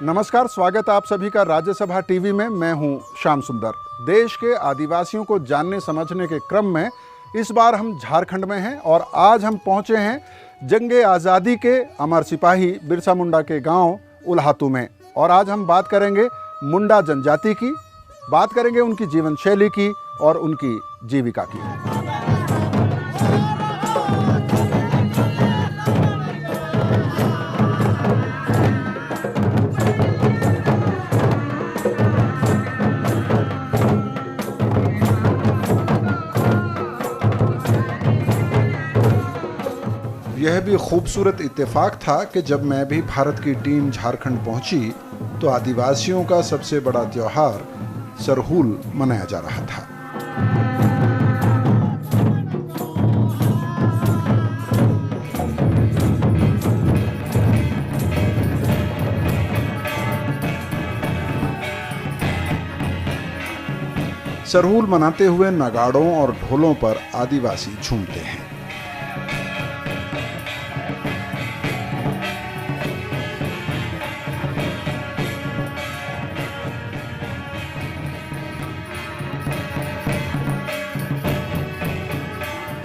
नमस्कार, स्वागत है आप सभी का राज्यसभा टीवी में। मैं हूं श्याम सुंदर। देश के आदिवासियों को जानने समझने के क्रम में इस बार हम झारखंड में हैं और आज हम पहुंचे हैं जंगे आज़ादी के अमर सिपाही बिरसा मुंडा के गांव उल्हातू में। और आज हम बात करेंगे मुंडा जनजाति की, बात करेंगे उनकी जीवन शैली की और उनकी जीविका की। यह भी खूबसूरत इत्तेफाक था कि जब मैं भी भारत की टीम झारखंड पहुंची तो आदिवासियों का सबसे बड़ा त्योहार सरहूल मनाया जा रहा था। सरहूल मनाते हुए नगाड़ों और ढोलों पर आदिवासी झूमते हैं।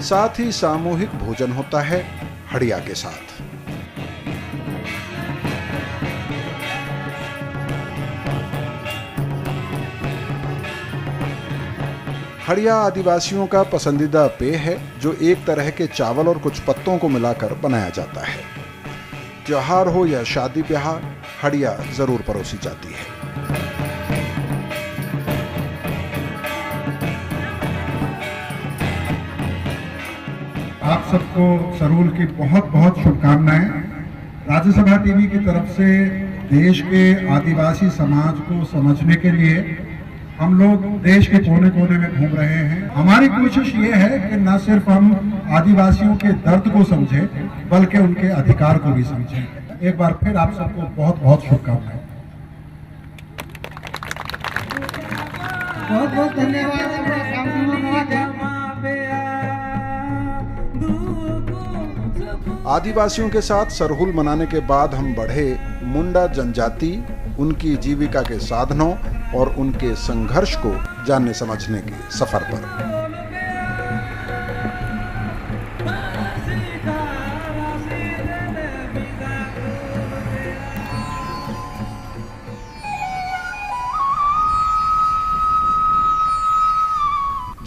साथ ही सामूहिक भोजन होता है हड़िया के साथ। हड़िया आदिवासियों का पसंदीदा पेय है जो एक तरह के चावल और कुछ पत्तों को मिलाकर बनाया जाता है। त्योहार हो या शादी ब्याह, हड़िया जरूर परोसी जाती है। आप सबको सरहूल की बहुत बहुत शुभकामनाएं। राज्यसभा टीवी की तरफ से देश के आदिवासी समाज को समझने के लिए हम लोग देश के कोने कोने में घूम रहे हैं। हमारी कोशिश ये है कि न सिर्फ हम आदिवासियों के दर्द को समझें बल्कि उनके अधिकार को भी समझें। एक बार फिर आप सबको बहुत बहुत शुभकामनाएं। बहुत बहुत धन्यवाद। आदिवासियों के साथ सरहूल मनाने के बाद हम बढ़े मुंडा जनजाति, उनकी जीविका के साधनों और उनके संघर्ष को जानने समझने के सफर पर।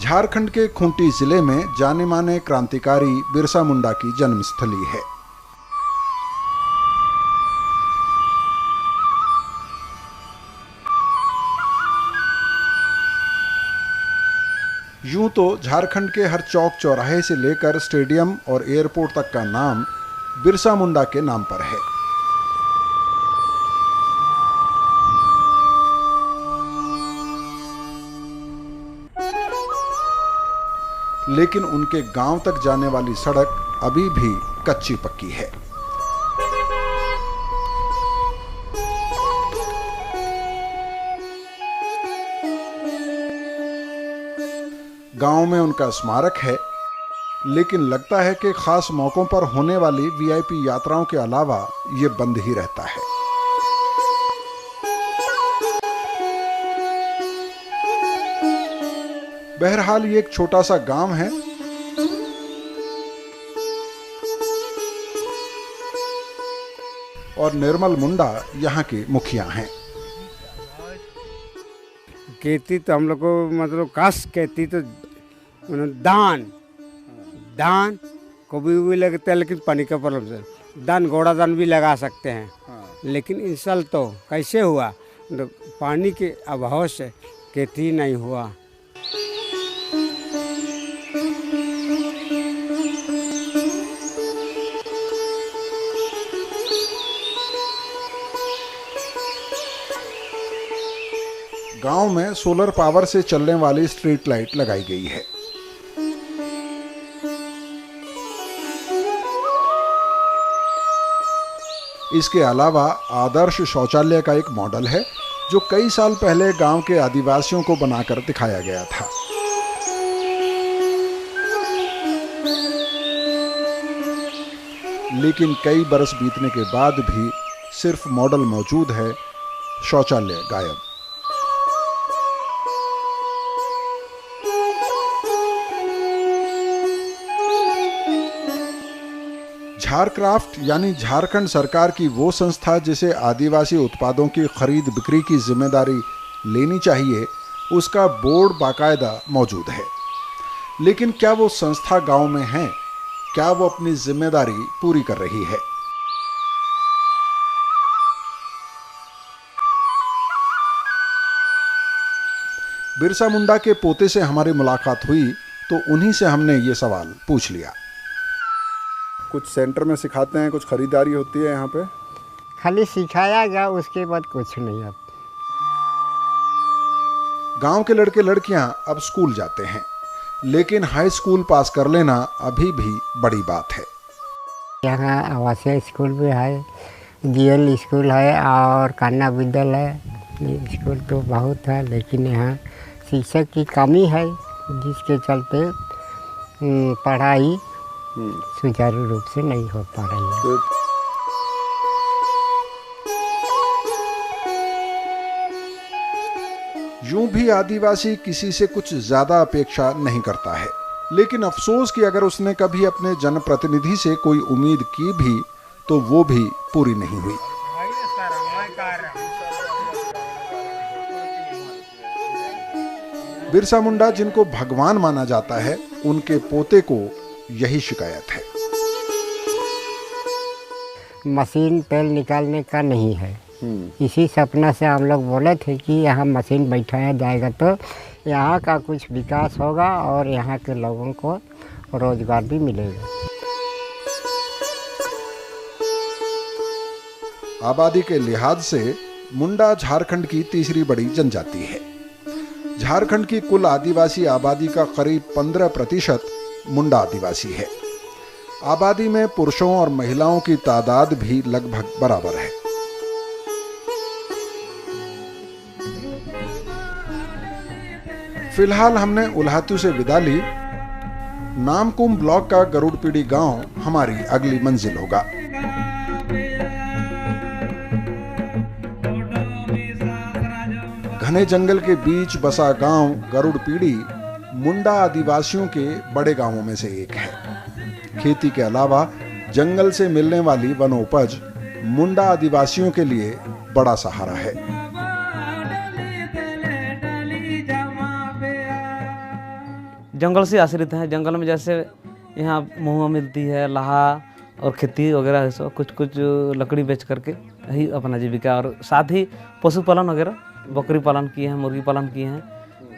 झारखंड के खूंटी जिले में जाने माने क्रांतिकारी बिरसा मुंडा की जन्मस्थली है। यूं तो झारखंड के हर चौक चौराहे से लेकर स्टेडियम और एयरपोर्ट तक का नाम बिरसा मुंडा के नाम पर है। लेकिन उनके गांव तक जाने वाली सड़क अभी भी कच्ची पक्की है। गांव में उनका स्मारक है, लेकिन लगता है कि खास मौकों पर होने वाली वीआईपी यात्राओं के अलावा ये बंद ही रहता है। बहरहाल ये एक छोटा सा गांव है। और निर्मल मुंडा यहाँ के मुखिया हैं। खेती तो हम लोग को मतलब काश खेती तो दान को भी लगता है, लेकिन पानी का प्रॉब्लम से दान घोड़ा दान भी लगा सकते हैं। लेकिन इस साल तो कैसे हुआ, पानी के अभाव से खेती नहीं हुआ। गांव में सोलर पावर से चलने वाली स्ट्रीट लाइट लगाई गई है। इसके अलावा आदर्श शौचालय का एक मॉडल है जो कई साल पहले गांव के आदिवासियों को बनाकर दिखाया गया था। लेकिन कई बरस बीतने के बाद भी सिर्फ मॉडल मौजूद है शौचालय गायब। झारक्राफ्ट यानी झारखंड सरकार की वो संस्था जिसे आदिवासी उत्पादों की खरीद बिक्री की जिम्मेदारी लेनी चाहिए, उसका बोर्ड बाकायदा मौजूद है। लेकिन क्या वो संस्था गांव में है? क्या वो अपनी जिम्मेदारी पूरी कर रही है? बिरसा मुंडा के पोते से हमारी मुलाकात हुई तो उन्हीं से हमने ये सवाल पूछ लिया। कुछ सेंटर में सिखाते हैं, कुछ खरीदारी होती है यहाँ पे? खाली सिखाया गया, उसके बाद कुछ नहीं। अब गांव के लड़के लड़कियां अब स्कूल जाते हैं, लेकिन हाई स्कूल पास कर लेना अभी भी बड़ी बात है। यहाँ आवासीय स्कूल भी है, जीएल स्कूल है और कन्या विद्यालय स्कूल तो बहुत है, लेकिन यहाँ शिक्षक की कमी है, जिसके चलते पढ़ाई सुचारू रूप से नहीं हो पा रही है। यूं भी आदिवासी किसी से कुछ ज्यादा अपेक्षा नहीं करता है, लेकिन अफसोस कि अगर उसने कभी अपने जनप्रतिनिधि से कोई उम्मीद की भी तो वो भी पूरी नहीं हुई। बिरसा मुंडा जिनको भगवान माना जाता है, उनके पोते को यही शिकायत है। मशीन तेल निकालने का नहीं है। इसी सपना से हम लोग बोले थे कि यहाँ मशीन बैठाया जाएगा तो यहाँ का कुछ विकास होगा और यहाँ के लोगों को रोजगार भी मिलेगा। आबादी के लिहाज से मुंडा झारखंड की तीसरी बड़ी जनजाति है। झारखंड की कुल आदिवासी आबादी का करीब 15% मुंडा आदिवासी है। आबादी में पुरुषों और महिलाओं की तादाद भी लगभग बराबर है। फिलहाल हमने उल्हातू से विदा ली। नामकुम ब्लॉक का गरुड़पीड़ी गांव हमारी अगली मंजिल होगा। घने जंगल के बीच बसा गांव गरुड़पीड़ी मुंडा आदिवासियों के बड़े गांवों में से एक है। खेती के अलावा जंगल से मिलने वाली वनोपज मुंडा आदिवासियों के लिए बड़ा सहारा है। जंगल से आश्रित हैं। जंगल में जैसे यहाँ महुआ मिलती है, लाहा और खेती वगैरह, सब कुछ लकड़ी बेच करके यही अपना जीविका, और साथ ही पशुपालन वगैरह, बकरी पालन किए हैं, मुर्गी पालन किए हैं,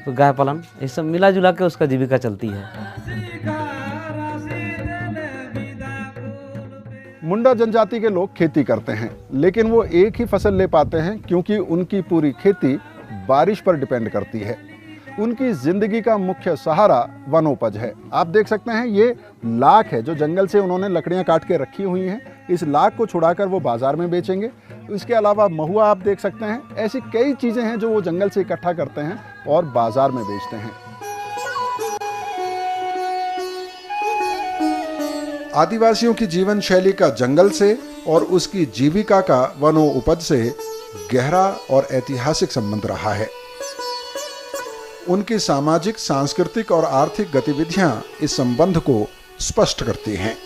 तो गाय पालन, ये सब मिला जुला के उसका जीविका चलती है। मुंडा जनजाति के लोग खेती करते हैं, लेकिन वो एक ही फसल ले पाते हैं क्योंकि उनकी पूरी खेती बारिश पर डिपेंड करती है। उनकी जिंदगी का मुख्य सहारा वनोपज है। आप देख सकते हैं ये लाख है जो जंगल से उन्होंने लकड़ियां काट के रखी हुई हैं। इस लाख को छुड़ाकर वो बाजार में बेचेंगे। इसके अलावा महुआ आप देख सकते हैं। ऐसी कई चीजें हैं जो वो जंगल से इकट्ठा करते हैं और बाजार में बेचते हैं। आदिवासियों की जीवन शैली का जंगल से और उसकी जीविका का वनोपज से गहरा और ऐतिहासिक संबंध रहा है। उनकी सामाजिक, सांस्कृतिक और आर्थिक गतिविधियां इस संबंध को स्पष्ट करती हैं।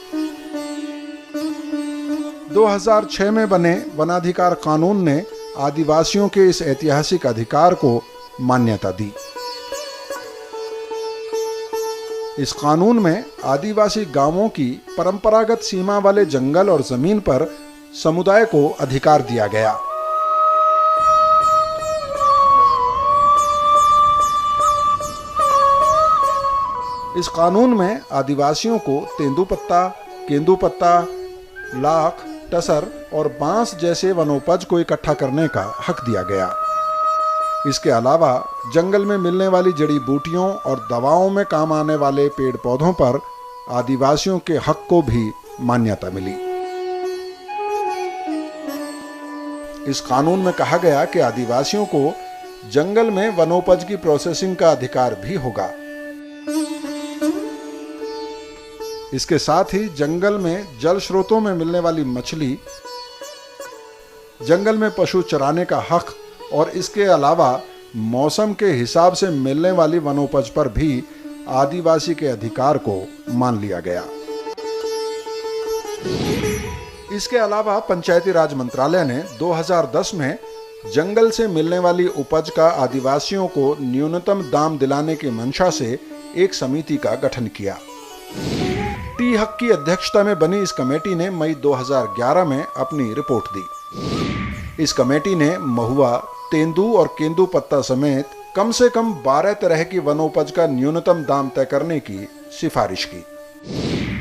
2006 में बने वनाधिकार कानून ने आदिवासियों के इस ऐतिहासिक अधिकार को मान्यता दी। इस कानून में आदिवासी गांवों की परंपरागत सीमा वाले जंगल और जमीन पर समुदाय को अधिकार दिया गया। इस कानून में आदिवासियों को तेंदुपत्ता, केंदुपत्ता, लाख, टसर और बांस जैसे वनोपज को इकट्ठा करने का हक दिया गया। इसके अलावा जंगल में मिलने वाली जड़ी बूटियों और दवाओं में काम आने वाले पेड़ पौधों पर आदिवासियों के हक को भी मान्यता मिली। इस कानून में कहा गया कि आदिवासियों को जंगल में वनोपज की प्रोसेसिंग का अधिकार भी होगा। इसके साथ ही जंगल में जल स्रोतों में मिलने वाली मछली, जंगल में पशु चराने का हक और इसके अलावा मौसम के हिसाब से मिलने वाली वनोपज पर भी आदिवासी के अधिकार को मान लिया गया। इसके अलावा पंचायती राज मंत्रालय ने 2010 में जंगल से मिलने वाली उपज का आदिवासियों को न्यूनतम दाम दिलाने की मंशा से एक समिति का गठन किया। टी हक की अध्यक्षता में बनी इस कमेटी ने मई 2011 में अपनी रिपोर्ट दी। इस कमेटी ने महुआ, तेंदू और केंदू पत्ता समेत कम से कम 12 तरह की वनोपज का न्यूनतम दाम तय करने की सिफारिश की।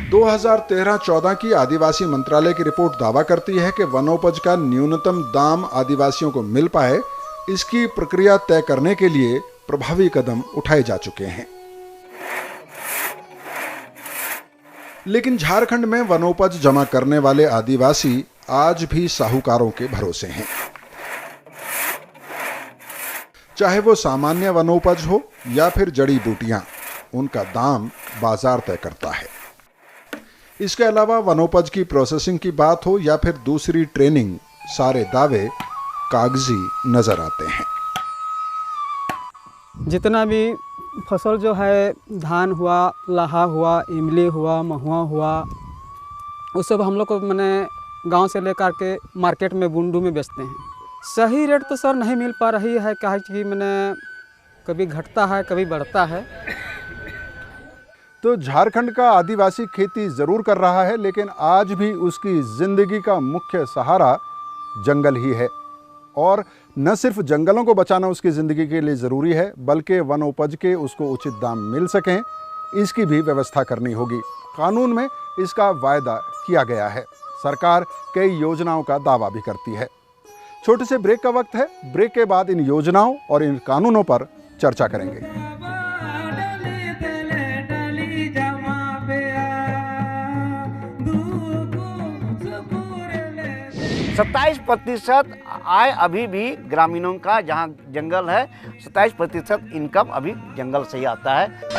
2013-14 की आदिवासी मंत्रालय की रिपोर्ट दावा करती है कि वनोपज का न्यूनतम दाम आदिवासियों को मिल पाए, इसकी प्रक्रिया तय करने के लिए प्रभावी कदम उठाए जा चुके हैं। लेकिन झारखंड में वनोपज जमा करने वाले आदिवासी आज भी साहूकारों के भरोसे हैं। चाहे वो सामान्य वनोपज हो या फिर जड़ी बूटियां, उनका दाम बाजार तय करता है। इसके अलावा वनोपज की प्रोसेसिंग की बात हो या फिर दूसरी ट्रेनिंग, सारे दावे कागजी नजर आते हैं। जितना भी फसल जो है, धान हुआ, लाहा हुआ, इमली हुआ, महुआ हुआ, वो सब हम लोग को मैंने गांव से लेकर के मार्केट में बुंडू में बेचते हैं। सही रेट तो सर नहीं मिल पा रही है, क्या है कि मैंने कभी घटता है कभी बढ़ता है। तो झारखंड का आदिवासी खेती जरूर कर रहा है, लेकिन आज भी उसकी जिंदगी का मुख्य सहारा जंगल ही है। और न सिर्फ जंगलों को बचाना उसकी ज़िंदगी के लिए ज़रूरी है, बल्कि वनोपज के उसको उचित दाम मिल सकें, इसकी भी व्यवस्था करनी होगी। कानून में इसका वायदा किया गया है। सरकार कई योजनाओं का दावा भी करती है। छोटे से ब्रेक का वक्त है। ब्रेक के बाद इन योजनाओं और इन कानूनों पर चर्चा करेंगे। 27% आय अभी भी ग्रामीणों का, जहां जंगल है 27% इनकम अभी जंगल से ही आता है।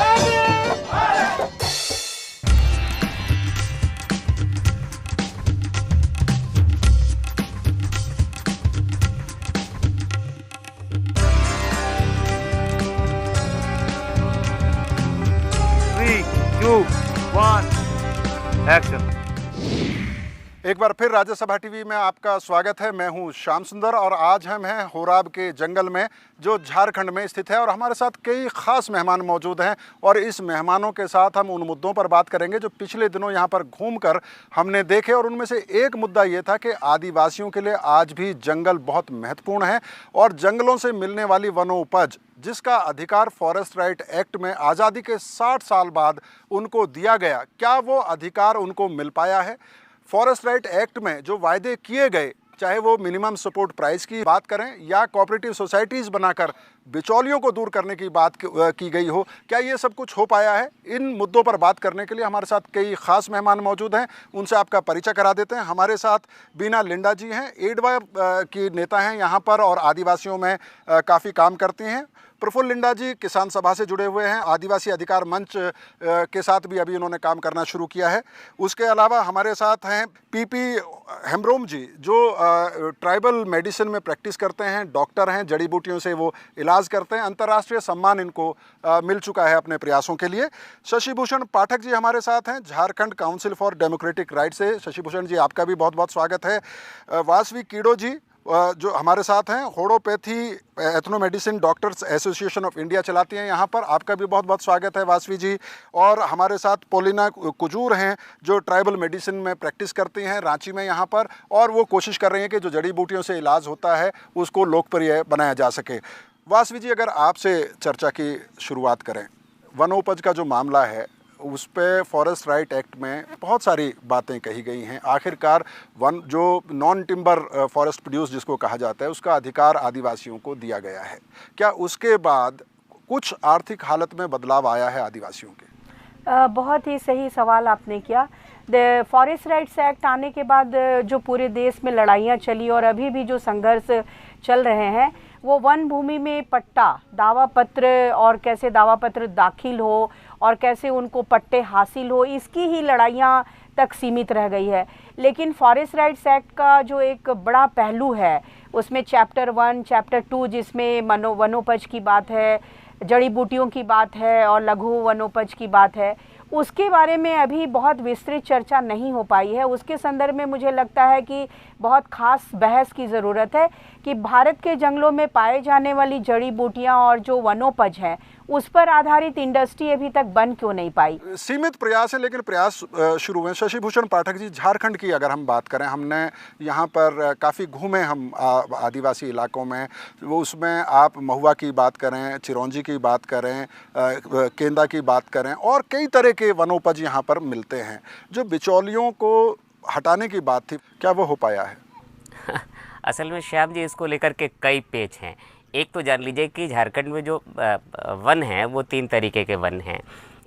एक्शन। एक बार फिर राज्यसभा टीवी में आपका स्वागत है। मैं हूं श्याम सुंदर और आज हम हैं होराब के जंगल में, जो झारखंड में स्थित है। और हमारे साथ कई खास मेहमान मौजूद हैं और इस मेहमानों के साथ हम उन मुद्दों पर बात करेंगे जो पिछले दिनों यहां पर घूमकर हमने देखे। और उनमें से एक मुद्दा ये था कि आदिवासियों के लिए आज भी जंगल बहुत महत्वपूर्ण है और जंगलों से मिलने वाली वनोपज, जिसका अधिकार फॉरेस्ट राइट एक्ट में आज़ादी के 60 साल बाद उनको दिया गया, क्या वो अधिकार उनको मिल पाया है? फॉरेस्ट राइट एक्ट में जो वायदे किए गए, चाहे वो मिनिमम सपोर्ट प्राइस की बात करें या कोऑपरेटिव सोसाइटीज़ बनाकर बिचौलियों को दूर करने की बात की गई हो, क्या ये सब कुछ हो पाया है? इन मुद्दों पर बात करने के लिए हमारे साथ कई खास मेहमान मौजूद हैं। उनसे आपका परिचय करा देते हैं। हमारे साथ बीना लिंडा जी हैं, एडवा की नेता हैं यहाँ पर और आदिवासियों में काफ़ी काम करती हैं। प्रफुल्ल लिंडा जी किसान सभा से जुड़े हुए हैं, आदिवासी अधिकार मंच के साथ भी अभी उन्होंने काम करना शुरू किया है। उसके अलावा हमारे साथ हैं पीपी हेम्ब्रोम जी, जो ट्राइबल मेडिसिन में प्रैक्टिस करते हैं, डॉक्टर हैं, जड़ी बूटियों से वो इलाज करते हैं। अंतर्राष्ट्रीय सम्मान इनको मिल चुका है अपने प्रयासों के लिए। शशि भूषण पाठक जी हमारे साथ हैं, Jharkhand council for democratic right से। शशि भूषण जी, आपका भी बहुत बहुत स्वागत है। वासवी कीड़ो जी जो हमारे साथ हैं, होड़ोपैथी ethno medicine doctors association of India चलाती हैं यहाँ पर, आपका भी बहुत बहुत स्वागत है वासवी जी। और हमारे साथ पोलिना कुजूर हैं, जो ट्राइबल मेडिसिन में प्रैक्टिस करती हैं रांची में यहाँ पर, और वो कोशिश कर रही हैं कि जो जड़ी बूटियों से इलाज होता है उसको लोकप्रिय बनाया जा सके। वासवी जी, अगर आपसे चर्चा की शुरुआत करें, वनोपज का जो मामला है उस पे फॉरेस्ट राइट एक्ट में बहुत सारी बातें कही गई हैं। आखिरकार वन जो नॉन टिम्बर फॉरेस्ट प्रोड्यूस जिसको कहा जाता है, उसका अधिकार आदिवासियों को दिया गया है। क्या उसके बाद कुछ आर्थिक हालत में बदलाव आया है आदिवासियों के? बहुत ही सही सवाल आपने किया। फॉरेस्ट राइट्स एक्ट आने के बाद जो पूरे देश में लड़ाइयाँ चली और अभी भी जो संघर्ष चल रहे हैं, वो वन भूमि में पट्टा, दावा पत्र और कैसे दावा पत्र दाखिल हो और कैसे उनको पट्टे हासिल हो, इसकी ही लड़ाइयाँ तक सीमित रह गई है। लेकिन फॉरेस्ट राइट्स एक्ट का जो एक बड़ा पहलू है, उसमें चैप्टर 1, चैप्टर 2 जिसमें वनोपज की बात है, जड़ी बूटियों की बात है और लघु वनोपज की बात है, उसके बारे में अभी बहुत विस्तृत चर्चा नहीं हो पाई है। उसके संदर्भ में मुझे लगता है कि बहुत खास बहस की ज़रूरत है कि भारत के जंगलों में पाए जाने वाली जड़ी बूटियां और जो वनोपज हैं उस पर आधारित इंडस्ट्री अभी तक बन क्यों नहीं पाई। सीमित प्रयास है, लेकिन प्रयास शुरू हुए। शशि भूषण पाठक जी, झारखंड की अगर हम बात करें, हमने यहाँ पर काफ़ी घूमे हम आदिवासी इलाकों में, वो उसमें आप महुआ की बात करें, चिरौंजी की बात करें, केंदा की बात करें, और कई तरह के वनोपज यहाँ पर मिलते हैं। जो बिचौलियों को हटाने की बात थी, क्या वो हो पाया है? असल में श्याम जी, इसको लेकर के कई पेच हैं। एक तो जान लीजिए कि झारखंड में जो वन हैं वो 3 तरीके के वन हैं।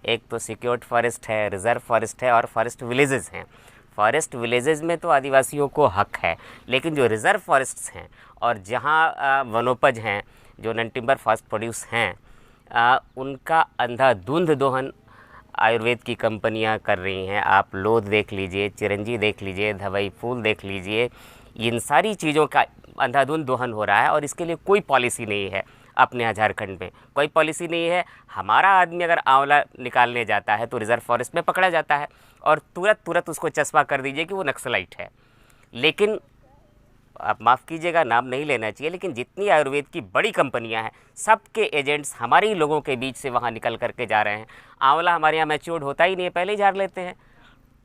एक तो सिक्योर्ड फॉरेस्ट है, रिजर्व फॉरेस्ट है और फॉरेस्ट विलेजेस हैं। फॉरेस्ट विलेजेस में तो आदिवासियों को हक है, लेकिन जो रिजर्व फॉरेस्ट्स हैं और जहाँ वनोपज हैं, जो नन टिम्बर फॉरेस्ट प्रोड्यूस हैं, उनका अंधाधुंध दोहन आयुर्वेद की कंपनियां कर रही हैं। आप लोध देख लीजिए, चिरंजी देख लीजिए, धवई फूल देख लीजिए, इन सारी चीज़ों का अंधाधुंध दोहन हो रहा है और इसके लिए कोई पॉलिसी नहीं है। अपने यहाँ झारखंड में कोई पॉलिसी नहीं है। हमारा आदमी अगर आंवला निकालने जाता है तो रिजर्व फॉरेस्ट में पकड़ा जाता है और तुरंत उसको चस्पा कर दीजिए कि वो नक्सलाइट है। लेकिन आप माफ़ कीजिएगा, नाम नहीं लेना चाहिए, लेकिन जितनी आयुर्वेद की बड़ी कंपनियां हैं, सबके एजेंट्स हमारे ही लोगों के बीच से वहाँ निकल करके जा रहे हैं। आंवला हमारे यहाँ मैच्योर्ड होता ही नहीं है, पहले ही झाड़ लेते हैं,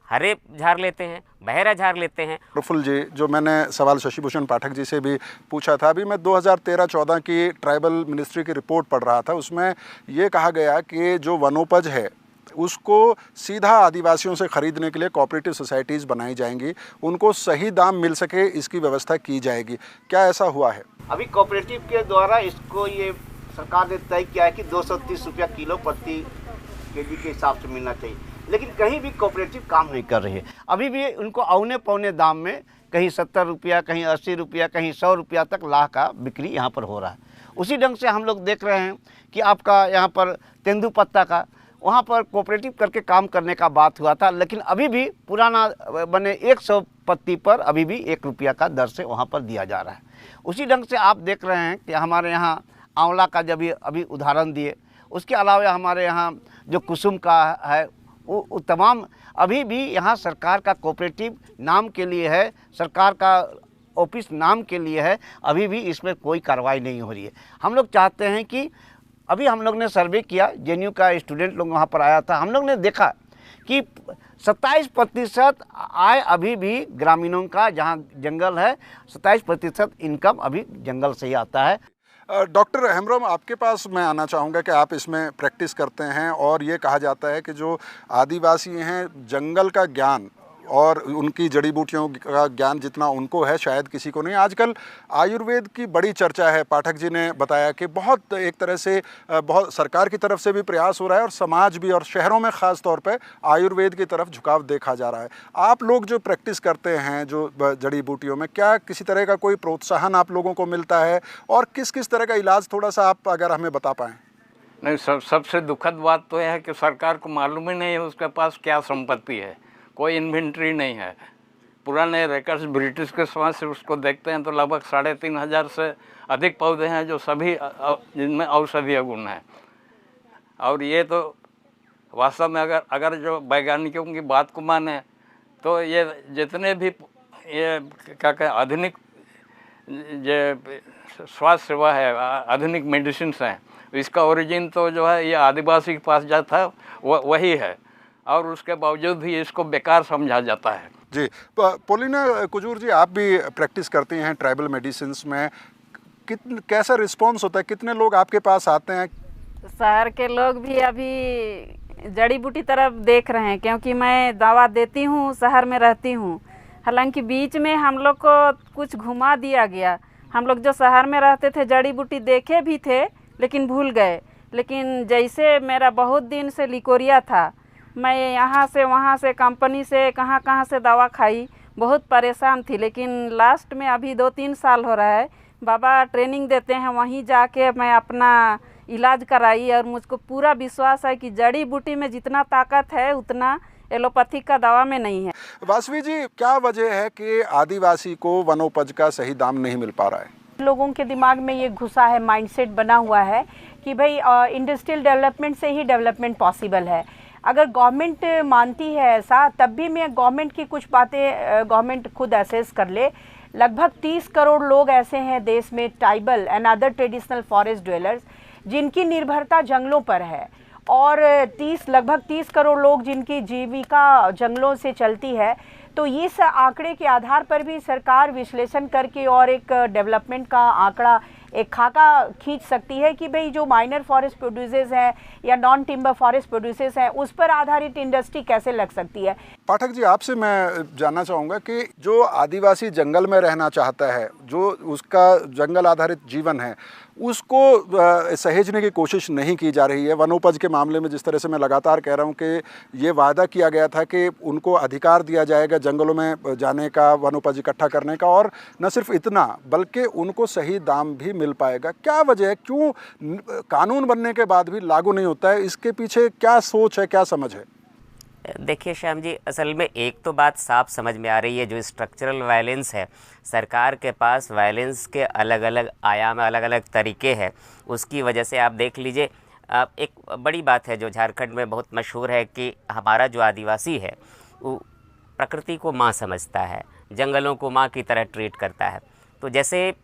हरे झाड़ लेते हैं, बहरा झाड़ लेते हैं। प्रफुल्ल जी, जो मैंने सवाल शशि भूषण पाठक जी से भी पूछा था, अभी मैं 2013-14 की ट्राइबल मिनिस्ट्री की रिपोर्ट पढ़ रहा था, उसमें ये कहा गया कि जो वनोपज है उसको सीधा आदिवासियों से ख़रीदने के लिए कोऑपरेटिव सोसाइटीज़ बनाई जाएंगी, उनको सही दाम मिल सके इसकी व्यवस्था की जाएगी। क्या ऐसा हुआ है? अभी कोऑपरेटिव के द्वारा इसको ये सरकार ने तय किया है कि 230 रुपया किलो प्रति केजी के हिसाब से मिलना चाहिए, लेकिन कहीं भी कोऑपरेटिव काम नहीं कर रही है। अभी भी उनको औने पौने दाम में कहीं 70 रुपया, कहीं 80 रुपया, कहीं 100 रुपया तक लाह का बिक्री यहाँ पर हो रहा है। उसी ढंग से हम लोग देख रहे हैं कि आपका यहाँ पर तेंदुपत्ता का वहाँ पर कोऑपरेटिव करके काम करने का बात हुआ था, लेकिन अभी भी पुराना बने 100 पत्ती पर अभी भी 1 रुपया का दर से वहाँ पर दिया जा रहा है। उसी ढंग से आप देख रहे हैं कि हमारे यहाँ आंवला का जब अभी उदाहरण दिए, उसके अलावा हमारे यहाँ जो कुसुम का है वो तमाम अभी भी यहाँ सरकार का कोऑपरेटिव नाम के लिए है, सरकार का ऑफिस नाम के लिए है, अभी भी इसमें कोई कार्रवाई नहीं हो रही है। हम लोग चाहते हैं कि अभी हम लोग ने सर्वे किया, जेएनयू का स्टूडेंट लोग वहाँ पर आया था, हम लोग ने देखा कि 27% आय अभी भी ग्रामीणों का, जहाँ जंगल है 27% इनकम अभी जंगल से ही आता है। डॉक्टर हेम्ब्रोम, आपके पास मैं आना चाहूँगा कि आप इसमें प्रैक्टिस करते हैं और ये कहा जाता है कि जो आदिवासी हैं, जंगल का ज्ञान और उनकी जड़ी बूटियों का ज्ञान जितना उनको है शायद किसी को नहीं। आजकल आयुर्वेद की बड़ी चर्चा है, पाठक जी ने बताया कि बहुत एक तरह से बहुत सरकार की तरफ से भी प्रयास हो रहा है और समाज भी, और शहरों में ख़ास तौर पे आयुर्वेद की तरफ झुकाव देखा जा रहा है। आप लोग जो प्रैक्टिस करते हैं जो जड़ी बूटियों में, क्या किसी तरह का कोई प्रोत्साहन आप लोगों को मिलता है और किस किस तरह का इलाज, थोड़ा सा आप अगर हमें बता पाएँ? नहीं, सबसे दुखद बात तो यह है कि सरकार को मालूम ही नहीं है उसके पास क्या संपत्ति है, कोई इन्वेंट्री नहीं है। पुराने रिकॉर्ड्स ब्रिटिश के समय से उसको देखते हैं तो लगभग 3500 से अधिक पौधे हैं जो सभी जिनमें औषधीय गुण हैं। और ये तो वास्तव में अगर जो वैज्ञानिकों की बात को माने तो ये जितने भी ये क्या कहें आधुनिक जो स्वास्थ्य सेवा है, आधुनिक मेडिसिन हैं, इसका ओरिजिन तो जो है ये आदिवासी के पास जाता है वही है, और उसके बावजूद भी इसको बेकार समझा जाता है। जी, पोलिना कुजूर जी, आप भी प्रैक्टिस करती हैं ट्राइबल मेडिसिन्स में, कैसा रिस्पांस होता है? कितने लोग आपके पास आते हैं? शहर के लोग भी अभी जड़ी बूटी तरफ देख रहे हैं, क्योंकि मैं दवा देती हूँ, शहर में रहती हूँ। हालांकि बीच में हम लोग को कुछ घुमा दिया गया। हम लोग जो शहर में रहते थे जड़ी बूटी देखे भी थे लेकिन भूल गए। लेकिन जैसे मेरा बहुत दिन से लिकोरिया था, मैं यहाँ से वहाँ से कंपनी से कहाँ कहाँ से दवा खाई, बहुत परेशान थी। लेकिन लास्ट में अभी 2-3 साल हो रहा है, बाबा ट्रेनिंग देते हैं, वहीं जाके मैं अपना इलाज कराई और मुझको पूरा विश्वास है कि जड़ी बूटी में जितना ताकत है उतना एलोपैथिक का दवा में नहीं है। वासवी जी, क्या वजह है कि आदिवासी को वनोपज का सही दाम नहीं मिल पा रहा है? लोगों के दिमाग में ये घुसा है, माइंडसेट बना हुआ है कि भाई इंडस्ट्रियल डेवलपमेंट से ही डेवलपमेंट पॉसिबल है। अगर गवर्नमेंट मानती है ऐसा, तब भी मैं गवर्नमेंट की कुछ बातें गवर्नमेंट खुद असेस कर ले। लगभग 30 करोड़ लोग ऐसे हैं देश में, tribal and other traditional forest dwellers, जिनकी निर्भरता जंगलों पर है, और लगभग 30 करोड़ लोग जिनकी जीविका जंगलों से चलती है। तो इस आंकड़े के आधार पर भी सरकार विश्लेषण करके और एक डेवलपमेंट का आंकड़ा, एक खाका खींच सकती है कि भाई जो माइनर फॉरेस्ट प्रोड्यूसर्स हैं या नॉन टिम्बर फॉरेस्ट प्रोड्यूसर्स हैं, उस पर आधारित इंडस्ट्री कैसे लग सकती है। पाठक जी, आपसे मैं जानना चाहूँगा कि जो आदिवासी जंगल में रहना चाहता है, जो उसका जंगल आधारित जीवन है, उसको सहेजने की कोशिश नहीं की जा रही है। वनोपज के मामले में जिस तरह से मैं लगातार कह रहा हूँ कि ये वादा किया गया था कि उनको अधिकार दिया जाएगा जंगलों में जाने का, वनोपज इकट्ठा करने का, और न सिर्फ इतना बल्कि उनको सही दाम भी मिल पाएगा। क्या वजह है, क्यों कानून बनने के बाद भी लागू नहीं होता है? इसके पीछे क्या सोच है, क्या समझ है? देखिए श्याम जी, असल में एक तो बात साफ समझ में आ रही है, जो स्ट्रक्चरल वायलेंस है, सरकार के पास वायलेंस के अलग अलग आयाम, अलग अलग तरीके हैं। उसकी वजह से आप देख लीजिए, एक बड़ी बात है जो झारखंड में बहुत मशहूर है कि हमारा जो आदिवासी है वो प्रकृति को माँ समझता है, जंगलों को माँ की तरह ट्रीट करता है। तो जैसे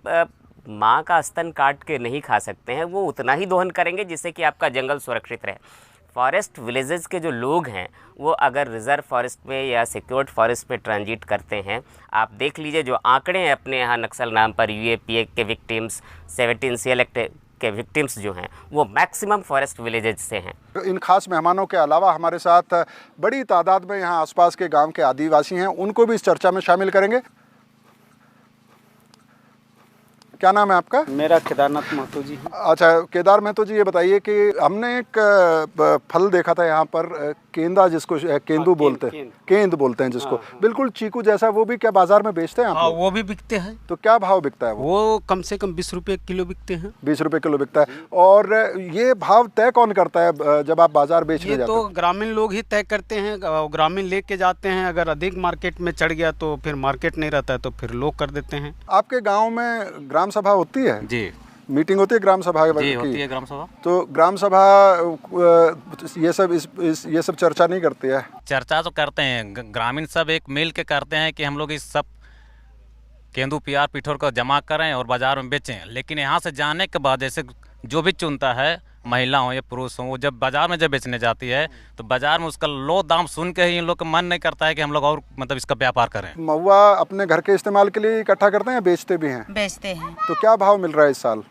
माँ का स्तन काट के नहीं खा सकते हैं, वो उतना ही दोहन करेंगे जिससे कि आपका जंगल सुरक्षित रहे। फॉरेस्ट विलेजेस के जो लोग हैं, वो अगर रिज़र्व फॉरेस्ट में या सिक्योर्ड फॉरेस्ट में ट्रांजिट करते हैं, आप देख लीजिए जो आंकड़े हैं अपने यहाँ नक्सल नाम पर यूएपीए के विक्टिम्स, 17 CL एक्ट के विक्टिम्स जो हैं, वो मैक्सिमम फॉरेस्ट विलेजेस से हैं। इन खास मेहमानों के अलावा हमारे साथ बड़ी तादाद में यहाँ आसपास के गांव के आदिवासी हैं, उनको भी इस चर्चा में शामिल करेंगे। क्या नाम है आपका? मेरा केदारनाथ महतो जी। अच्छा, केदार महतो जी, ये बताइए कि हमने एक फल देखा था यहाँ पर, केंदा, जिसको केंदू बोलते हैं, केंद बोलते हैं जिसको, बिल्कुल चीकू जैसा, वो भी क्या बाजार में बेचते हैं? हाँ, वो भी बिकते हैं। तो क्या भाव बिकता है वो कम से कम 20 रुपये किलो बिकते हैं। 20 रुपये किलो बिकता है। और ये भाव तय कौन करता है जब आप बाजार बेचने जाते हैं? तो ग्रामीण लोग ही तय करते हैं, ग्रामीण लेके जाते हैं। अगर अधिक मार्केट में चढ़ गया तो फिर मार्केट नहीं रहता है तो फिर लोग कर देते हैं। आपके गाँव में ग्राम सभा होती है? जी, मीटिंग होती है ग्राम सभा जी, होती है ग्राम सभा। तो ग्राम सभा ये सब चर्चा नहीं करती है? चर्चा तो करते हैं, ग्रामीण सब एक मिल के करते हैं कि हम लोग इस सब केंदू पियार पिठोर को जमा करें और बाजार में बेचें। लेकिन यहाँ से जाने के बाद जैसे जो भी चुनता है, महिला हो या पुरुष हो, वो जब बाजार में जब बेचने जाती है तो बाजार में उसका लो दाम सुन के ही इन लोग का मन नहीं करता है कि हम लोग और मतलब इसका व्यापार करें। महुआ अपने घर के इस्तेमाल के लिए इकट्ठा करते हैं, बेचते भी हैं? बेचते हैं। तो क्या भाव मिल रहा है इस साल?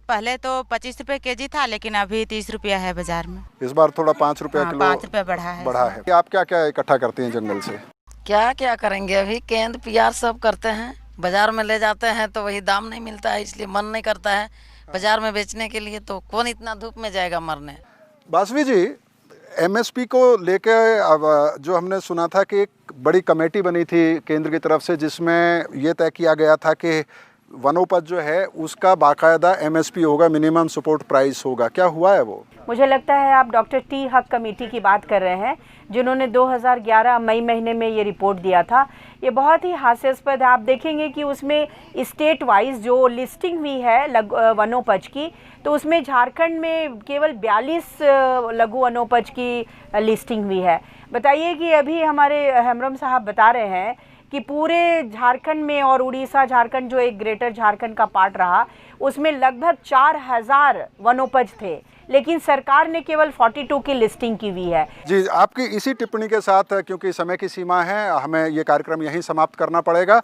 पहले तो 25 रुपए केजी था, लेकिन अभी 30 रुपया है बाजार में। इस बार थोड़ा 5 रुपया किलो 5 रुपया बढ़ा है। आप क्या क्या इकट्ठा करती हैं जंगल से? क्या क्या करेंगे, अभी केंद पियार सब करते हैं, बाजार में ले जाते हैं तो वही दाम नहीं मिलता है, इसलिए मन नहीं करता है बाजार में बेचने के लिए। तो कौन इतना धूप में जाएगा मरने। वासवी जी, MSP को लेके जो हमने सुना था कि एक बड़ी कमेटी बनी थी केंद्र की तरफ से, जिसमें ये तय किया गया था कि वनोपज जो है उसका बाकायदा MSP होगा, मिनिमम सपोर्ट प्राइस होगा। क्या हुआ है वो? मुझे लगता है आप डॉक्टर टी हक कमेटी की बात कर रहे हैं, जिन्होंने 2011 मई महीने में ये रिपोर्ट दिया था। ये बहुत ही हास्यास्पद है। आप देखेंगे कि उसमें स्टेट वाइज जो लिस्टिंग हुई है वनोपज की, तो उसमें झारखंड में केवल 42 लघु वनोपज की लिस्टिंग हुई है। बताइए कि अभी हमारे हेमरम साहब बता रहे हैं कि पूरे झारखंड में, और उड़ीसा झारखंड जो एक ग्रेटर झारखंड का पार्ट रहा, उसमें लगभग 4000 वनोपज थे, लेकिन सरकार ने केवल 42 की लिस्टिंग की हुई है। जी, आपकी इसी टिप्पणी के साथ, क्योंकि समय की सीमा है, हमें ये कार्यक्रम यहीं समाप्त करना पड़ेगा।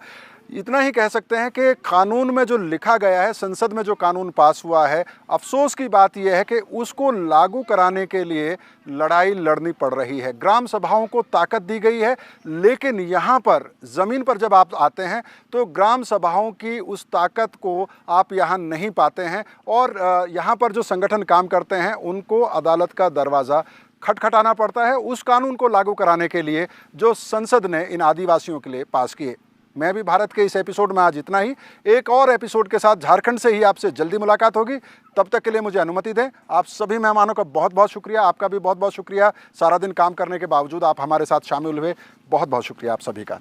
इतना ही कह सकते हैं कि कानून में जो लिखा गया है, संसद में जो कानून पास हुआ है, अफसोस की बात यह है कि उसको लागू कराने के लिए लड़ाई लड़नी पड़ रही है। ग्राम सभाओं को ताकत दी गई है, लेकिन यहाँ पर ज़मीन पर जब आप आते हैं तो ग्राम सभाओं की उस ताकत को आप यहाँ नहीं पाते हैं। और यहाँ पर जो संगठन काम करते हैं उनको अदालत का दरवाज़ा खटखटाना पड़ता है उस कानून को लागू कराने के लिए जो संसद ने इन आदिवासियों के लिए पास किए। मैं भी भारत के इस एपिसोड में आज इतना ही। एक और एपिसोड के साथ झारखंड से ही आपसे जल्दी मुलाकात होगी। तब तक के लिए मुझे अनुमति दें। आप सभी मेहमानों का बहुत बहुत शुक्रिया, आपका भी बहुत बहुत शुक्रिया। सारा दिन काम करने के बावजूद आप हमारे साथ शामिल हुए, बहुत बहुत शुक्रिया आप सभी का।